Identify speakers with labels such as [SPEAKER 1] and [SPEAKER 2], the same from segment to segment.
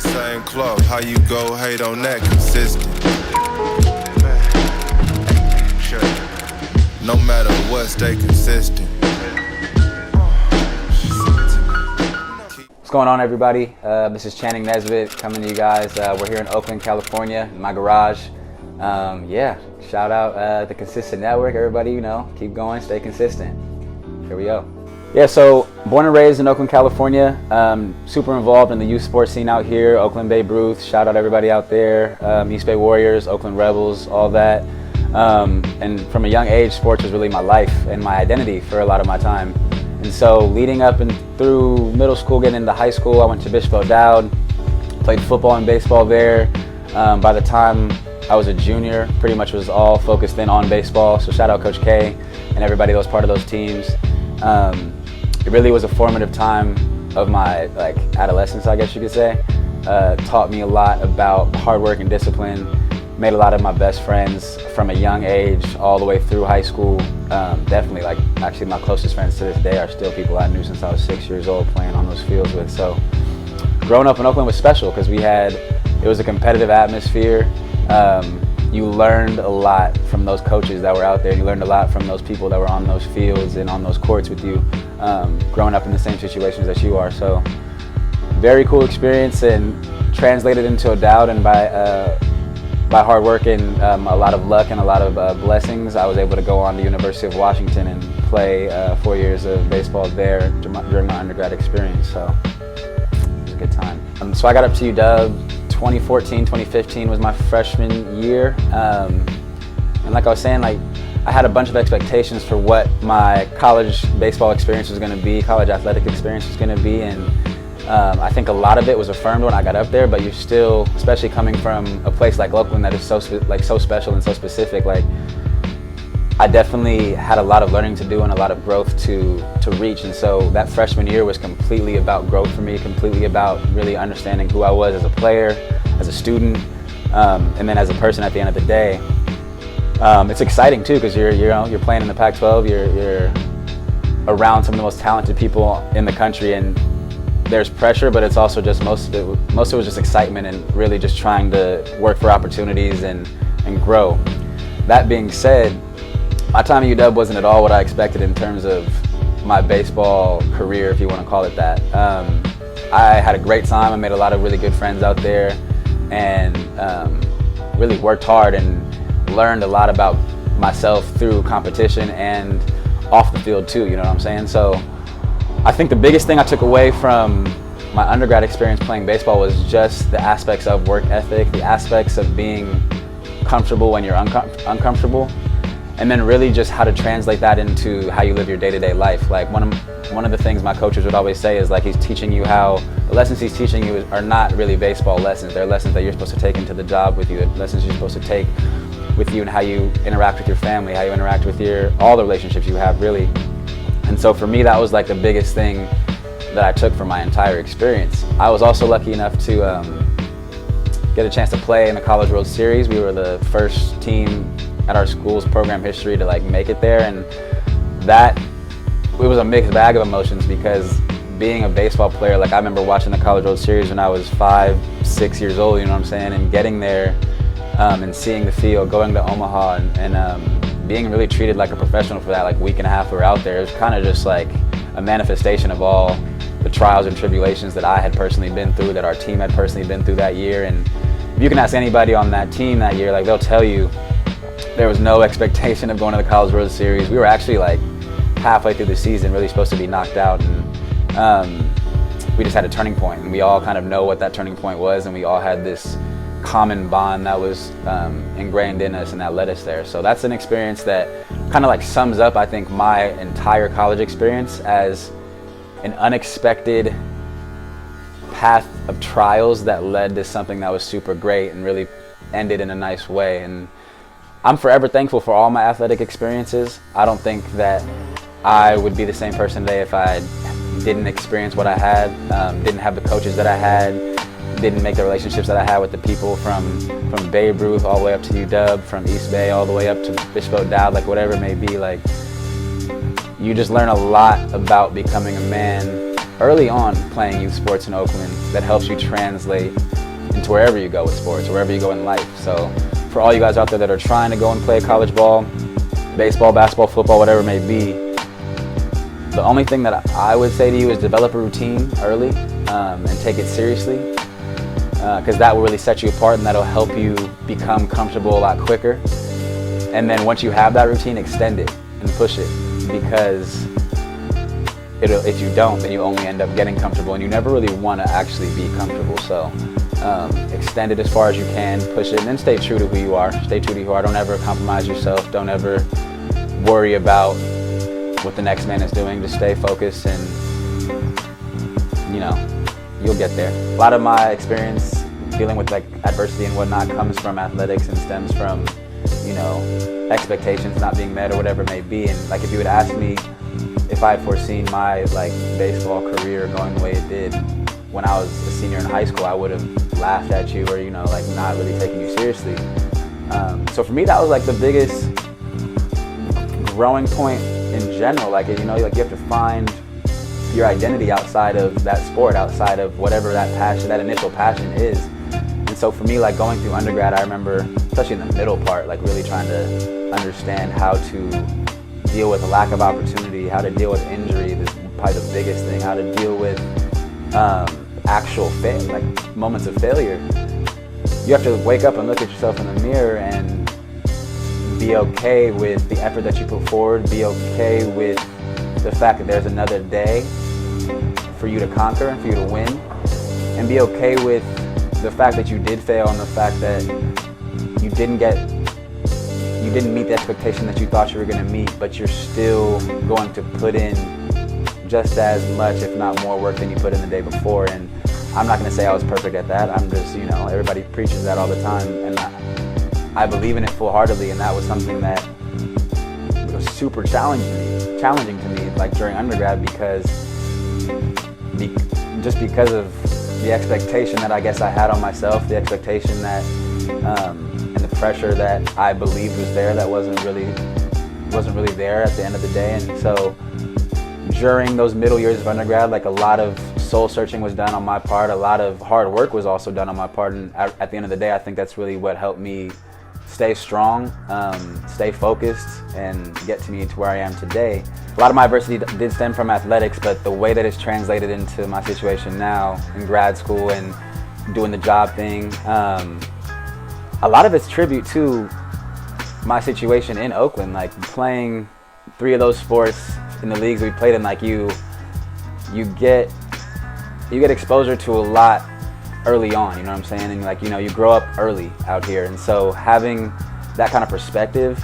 [SPEAKER 1] the same cloth. How you go hate on that consistent? No matter what, stay consistent.
[SPEAKER 2] What's going on, everybody? This is Nesbitt coming to you guys. We're here in Oakland, California, in my garage. Yeah, shout out the Consistent Network. Everybody, you know, keep going, stay consistent. Here we go. Yeah, so born and raised in Oakland, California. Super involved in the youth sports scene out here. Oakland Babe Ruth, shout out everybody out there. East Bay Warriors, Oakland Rebels, all that. And from a young age, sports was really my life and my identity for a lot of my time. And so leading up and through middle school, getting into high school, I went to Bishop O'Dowd, played football and baseball there. By the time I was a junior, pretty much was all focused in on baseball. So shout out Coach K and everybody that was part of those teams. It really was a formative time of my adolescence, I guess you could say. Taught me a lot about hard work and discipline. Made a lot of my best friends from a young age all the way through high school. Definitely, actually my closest friends to this day are still people I knew since I was 6 years old playing on those fields with. So growing up in Oakland was special because it was a competitive atmosphere. You learned a lot from those coaches that were out there. You learned a lot from those people that were on those fields and on those courts with you, growing up in the same situations that you are. So very cool experience, and translated into O'Dowd, and by hard work and a lot of luck and a lot of blessings, I was able to go on to University of Washington and play 4 years of baseball there during my undergrad experience. So it was a good time. So I got up to UW. 2014, 2015 was my freshman year. And like I was saying, I had a bunch of expectations for what my college baseball experience was going to be, college athletic experience was going to be. And I think a lot of it was affirmed when I got up there, but you're still, especially coming from a place like Oakland that is so special and so specific, I definitely had a lot of learning to do and a lot of growth to reach. And so that freshman year was completely about growth for me, completely about really understanding who I was as a player, as a student, and then as a person at the end of the day. It's exciting too, because you're playing in the Pac-12, you're around some of the most talented people in the country, and there's pressure, but it's also just most of it was just excitement and really just trying to work for opportunities and grow. That being said, my time at UW wasn't at all what I expected in terms of my baseball career, if you want to call it that. I had a great time. I made a lot of really good friends out there, and really worked hard and learned a lot about myself through competition and off the field too, you know what I'm saying? So I think the biggest thing I took away from my undergrad experience playing baseball was just the aspects of work ethic, the aspects of being comfortable when you're uncomfortable, and then really just how to translate that into how you live your day-to-day life. One of the things my coaches would always say is he's teaching you the lessons he's teaching you are not really baseball lessons. They're lessons that you're supposed to take into the job with you, lessons you're supposed to take with you and how you interact with your family, how you interact with all the relationships you have, really. And so for me, that was the biggest thing that I took from my entire experience. I was also lucky enough to get a chance to play in the College World Series. We were the first team at our school's program history to make it there, and it was a mixed bag of emotions, because being a baseball player, I remember watching the College World Series when I was 5, 6 years old, you know what I'm saying, and getting there and seeing the field, going to Omaha, and being really treated like a professional for that week and a half we were out there. It was kind of just a manifestation of all the trials and tribulations that I had personally been through, that our team had personally been through that year. And if you can ask anybody on that team that year, they'll tell you there was no expectation of going to the College World Series. We were actually halfway through the season really supposed to be knocked out, and we just had a turning point, and we all kind of know what that turning point was, and we all had this common bond that was ingrained in us, and that led us there. So that's an experience that kind of sums up, I think, my entire college experience as an unexpected path of trials that led to something that was super great and really ended in a nice way. And I'm forever thankful for all my athletic experiences. I don't think that I would be the same person today if I didn't experience what I had, didn't have the coaches that I had, didn't make the relationships that I had with the people from Babe Ruth all the way up to UW, from East Bay all the way up to Bishop O'Dowd, whatever it may be. You just learn a lot about becoming a man early on playing youth sports in Oakland that helps you translate into wherever you go with sports, or wherever you go in life. So for all you guys out there that are trying to go and play college ball, baseball, basketball, football, whatever it may be, the only thing that I would say to you is develop a routine early and take it seriously, because that will really set you apart and that'll help you become comfortable a lot quicker. And then once you have that routine, extend it and push it, because if you don't, then you only end up getting comfortable, and you never really want to actually be comfortable. So extend it as far as you can, push it, and then stay true to who you are. Stay true to who you are. Don't ever compromise yourself. Don't ever worry about what the next man is doing. Just stay focused, and you'll get there. A lot of my experience dealing with like adversity and whatnot comes from athletics and stems from expectations not being met or whatever it may be. And like if you would ask me if I had foreseen my like baseball career going the way it did when I was a senior in high school, I would have laughed at you, or like not really taking you seriously. So for me, that was like the biggest growing point in general. Like you have to find your identity outside of that sport, outside of whatever that passion, that initial passion is. And so for me, like going through undergrad, I remember, especially in the middle part, like really trying to understand how to deal with a lack of opportunity, how to deal with injury. This is probably the biggest thing. How to deal with actual moments of failure. You have to wake up and look at yourself in the mirror and be okay with the effort that you put forward. Be okay with the fact that there's another day for you to conquer and for you to win, and be okay with the fact that you did fail, and the fact that you didn't meet the expectation that you thought you were going to meet, but you're still going to put in just as much, if not more work than you put in the day before. And I'm not going to say I was perfect at that. I'm just, everybody preaches that all the time, and I believe in it full-heartedly. And that was something that was super challenging to me, like during undergrad, because of the expectation that I guess I had on myself, the expectation that and the pressure that I believed was there, that wasn't really there at the end of the day. And so during those middle years of undergrad, like a lot of soul searching was done on my part, a lot of hard work was also done on my part, and at the end of the day, I think that's really what helped me stay strong, stay focused, and get to me to where I am today. A lot of my adversity did stem from athletics, but the way that it's translated into my situation now in grad school and doing the job thing, a lot of it's tribute to my situation in Oakland, like playing 3 of those sports in the leagues we played in. Like you get exposure to a lot early on, you know what I'm saying? And like, you grow up early out here. And so having that kind of perspective,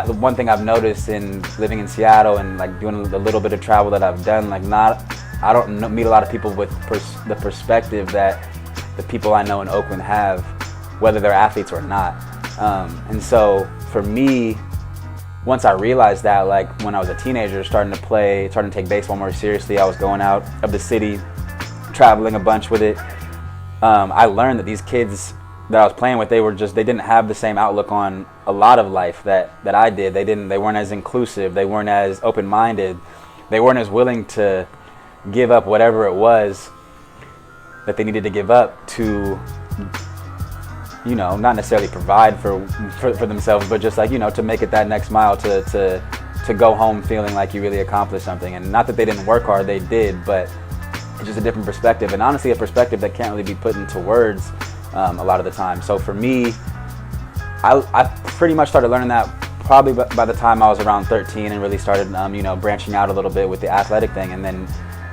[SPEAKER 2] one thing I've noticed in living in Seattle and like doing the little bit of travel that I've done, like I don't meet a lot of people with the perspective that the people I know in Oakland have, whether they're athletes or not. And so for me, once I realized that, like when I was a teenager, starting to take baseball more seriously, I was going out of the city, traveling a bunch with it. I learned that these kids that I was playing with, they didn't have the same outlook on a lot of life that I did. They weren't as inclusive, they weren't as open-minded, they weren't as willing to give up whatever it was that they needed to give up to, not necessarily provide for themselves, but just like, to make it that next mile, to go home feeling like you really accomplished something. And not that they didn't work hard, they did, but it's just a different perspective, and honestly a perspective that can't really be put into words a lot of the time. So for me, I pretty much started learning that probably by the time I was around 13, and really started branching out a little bit with the athletic thing. And then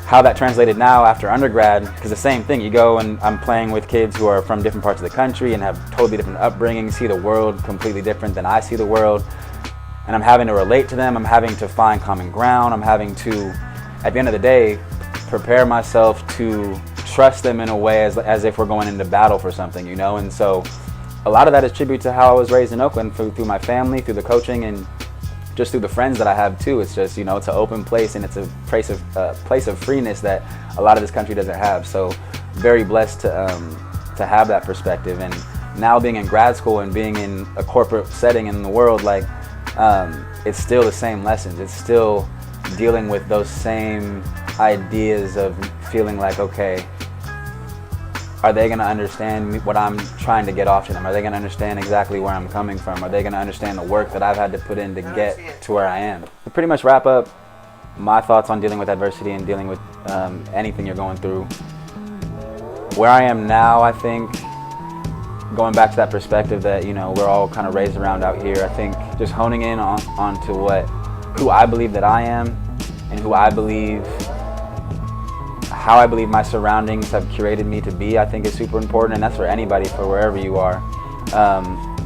[SPEAKER 2] how that translated now after undergrad, because the same thing, you go and I'm playing with kids who are from different parts of the country and have totally different upbringings, see the world completely different than I see the world, and I'm having to relate to them, I'm having to find common ground, I'm having to, at the end of the day, prepare myself to trust them in a way as if we're going into battle for something, And so a lot of that is tribute to how I was raised in Oakland, through my family, through the coaching, and just through the friends that I have too. It's just, it's an open place, and it's a place of freeness that a lot of this country doesn't have. So very blessed to have that perspective. And now being in grad school and being in a corporate setting in the world, like it's still the same lessons. It's still dealing with those same ideas of feeling like, okay, are they going to understand what I'm trying to get off to them? Are they going to understand exactly where I'm coming from? Are they going to understand the work that I've had to put in to get to where I am? To pretty much wrap up my thoughts on dealing with adversity and dealing with anything you're going through, where I am now, I think, going back to that perspective that, you know, we're all kind of raised around out here, I think just honing in onto who I believe that I am and how I believe my surroundings have curated me to be, I think is super important, and that's for anybody, for wherever you are.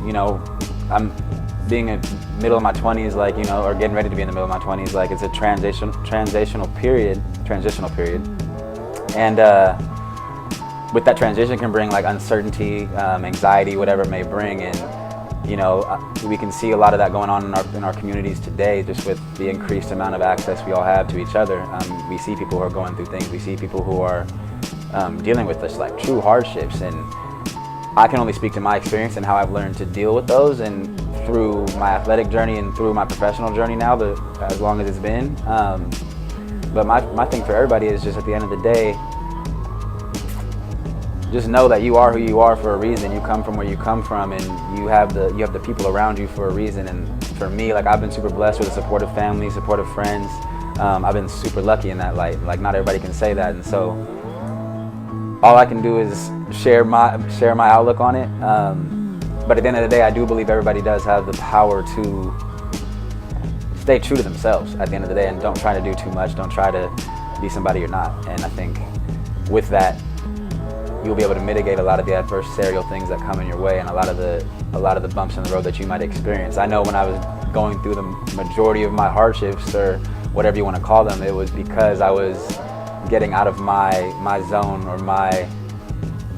[SPEAKER 2] You know, I'm being in the middle of my 20s, like, you know, or getting ready to be in the middle of my 20s, like it's a transitional period, and with that transition can bring like uncertainty, anxiety, whatever it may bring, and you know, we can see a lot of that going on in our communities today, just with the increased amount of access we all have to each other. We see people who are going through things. We see people who are dealing with this like true hardships, and I can only speak to my experience and how I've learned to deal with those, and through my athletic journey and through my professional journey now, as long as it's been. But my thing for everybody is just at the end of the day, just know that you are who you are for a reason. You come from where you come from, and you have the people around you for a reason. And for me, like, I've been super blessed with a supportive family, supportive friends. I've been super lucky in that light. Like, not everybody can say that, and so all I can do is share my outlook on it. But at the end of the day, I do believe everybody does have the power to stay true to themselves at the end of the day, and don't try to do too much. Don't try to be somebody you're not. And I think with that, you'll be able to mitigate a lot of the adversarial things that come in your way, and a lot of the bumps in the road that you might experience. I know when I was going through the majority of my hardships, or whatever you want to call them, it was because I was getting out of my zone, or my,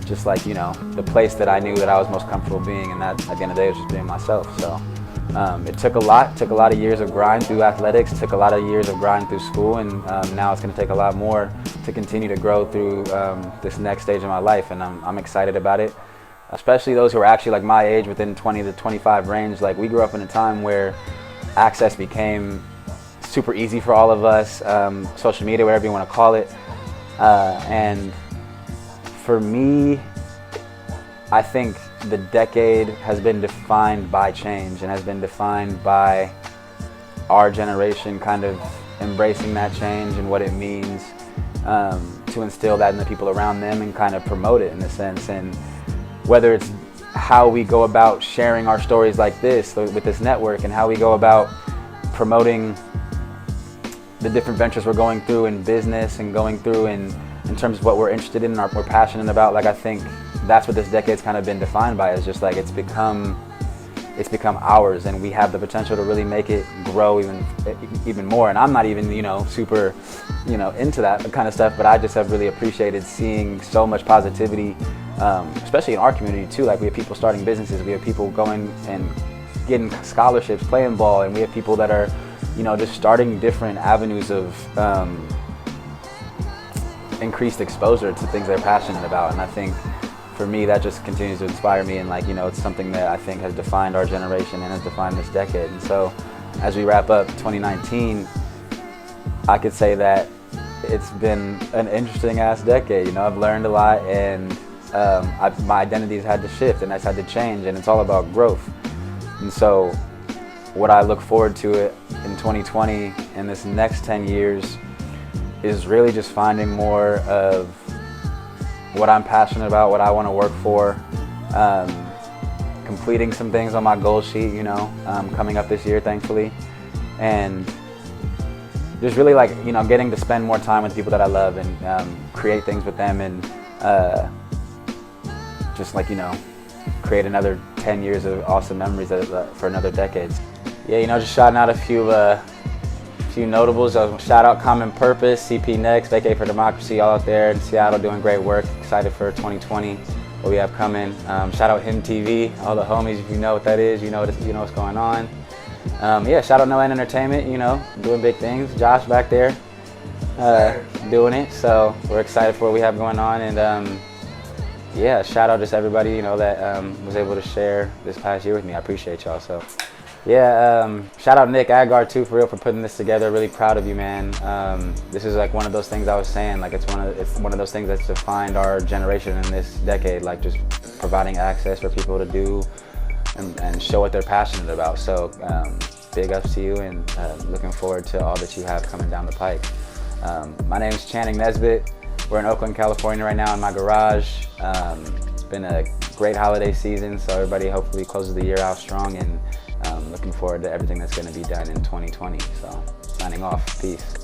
[SPEAKER 2] just like, you know, the place that I knew that I was most comfortable being, and that at the end of the day was just being myself. So it took a lot of years of grind through athletics, took a lot of years of grind through school, and now it's going to take a lot more to continue to grow through this next stage of my life, and I'm excited about it. Especially those who are actually like my age, within 20 to 25 range. Like, we grew up in a time where access became super easy for all of us, social media, whatever you want to call it, and for me, I think the decade has been defined by change, and has been defined by our generation kind of embracing that change and what it means to instill that in the people around them and kind of promote it in a sense. And whether it's how we go about sharing our stories like this with this network, and how we go about promoting the different ventures we're going through in business and going through in terms of what we're interested in and we're passionate about, like, I think that's what this decade's kind of been defined by, is just like it's become ours, and we have the potential to really make it grow even more. And I'm not even, you know, super, you know, into that kind of stuff, but I just have really appreciated seeing so much positivity, especially in our community too. Like, we have people starting businesses, we have people going and getting scholarships, playing ball, and we have people that are, you know, just starting different avenues of increased exposure to things they're passionate about. And I think for me, that just continues to inspire me, and, like, you know, it's something that I think has defined our generation and has defined this decade. And so as we wrap up 2019, I could say that it's been an interesting ass decade. You know, I've learned a lot, and my identity's had to shift, and that's had to change, and it's all about growth. And so what I look forward to it in 2020 and this next 10 years is really just finding more of what I'm passionate about, what I want to work for, completing some things on my goal sheet, you know, coming up this year, thankfully, and just really, like, you know, getting to spend more time with people that I love, and create things with them, and just, like, you know, create another 10 years of awesome memories for another decade. Yeah, you know, just shouting out a few notables. Shout out Common Purpose, CP Next, Vacate for Democracy, all out there in Seattle doing great work. Excited for 2020, what we have coming. Shout out Him TV, all the homies. If you know what that is, you know what's going on. Yeah, shout out No End Entertainment, you know, doing big things. Josh back there doing it. So we're excited for what we have going on, and yeah, shout out just everybody, you know, that was able to share this past year with me. I appreciate y'all. So Yeah, shout out Nick Agar too, for real, for putting this together. Really proud of you, man. This is like one of those things I was saying, like it's one of those things that's defined our generation in this decade, like just providing access for people to do and show what they're passionate about. So big ups to you, and looking forward to all that you have coming down the pike. My name is Channing Nesbitt. We're in Oakland, California right now in my garage. It's been a great holiday season, so everybody hopefully closes the year out strong, and looking forward to everything that's going to be done in 2020. So signing off, peace.